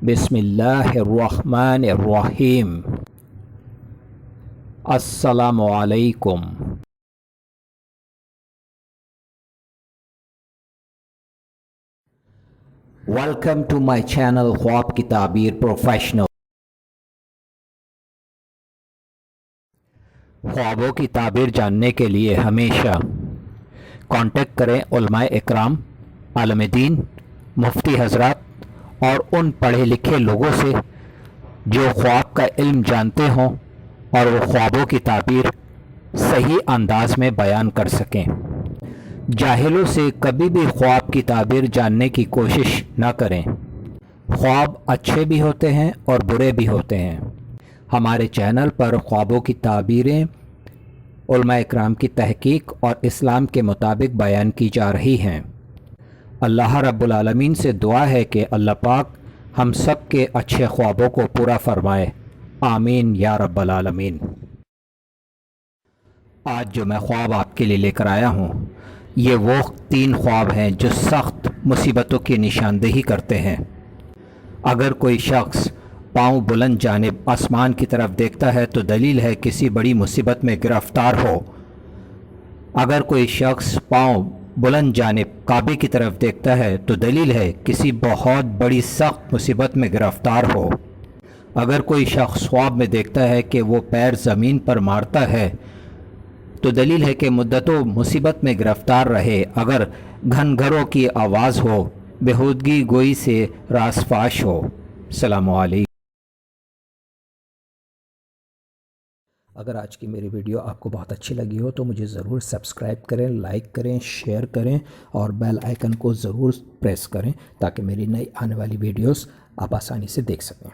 बिस्मिल्लाहिर्रहमानिर्रहीम। अस्सलामु अलैकुम। वेलकम टू माय चैनल ख्वाब की ताबीर प्रोफेशनल। ख्वाबों की ताबीर जानने के लिए हमेशा कांटेक्ट करें उलमाए इकराम, आलम दीन, मुफ्ती हजरात और उन पढ़े लिखे लोगों से जो ख्वाब का इल्म जानते हों और वो ख्वाबों की ताबीर सही अंदाज में बयान कर सकें। जाहिलों से कभी भी ख्वाब की ताबीर जानने की कोशिश न करें। ख्वाब अच्छे भी होते हैं और बुरे भी होते हैं। हमारे चैनल पर ख्वाबों की ताबीरें उलमा इकराम की तहकीक और इस्लाम के मुताबिक बयान की जा रही हैं। अल्लाह रब्बुल आलमीन से दुआ है कि अल्लाह पाक हम सब के अच्छे ख्वाबों को पूरा फरमाए। आमीन या रब्बल आलमीन। आज जो मैं ख्वाब आपके लिए लेकर आया हूँ, ये वो 3 ख्वाब हैं जो सख्त मुसीबतों की निशानदेही करते हैं। अगर कोई शख्स पाँव बुलंद जानिब आसमान की तरफ देखता है तो दलील है किसी बड़ी मुसीबत में गिरफ्तार हो। अगर कोई शख्स पाँव बुलंद जानिब काबे की तरफ देखता है तो दलील है किसी बहुत बड़ी सख्त मुसीबत में गिरफ्तार हो। अगर कोई शख्स ख्वाब में देखता है कि वो पैर ज़मीन पर मारता है तो दलील है कि मुद्दतों मुसीबत में गिरफ्तार रहे। अगर घनघरों की आवाज़ हो, बेहूदगी गोई से रासफाश हो। अस्सलामु अलैकुम। अगर आज की मेरी वीडियो आपको बहुत अच्छी लगी हो तो मुझे ज़रूर सब्सक्राइब करें, लाइक करें, शेयर करें और बेल आइकन को ज़रूर प्रेस करें ताकि मेरी नई आने वाली वीडियोस आप आसानी से देख सकें।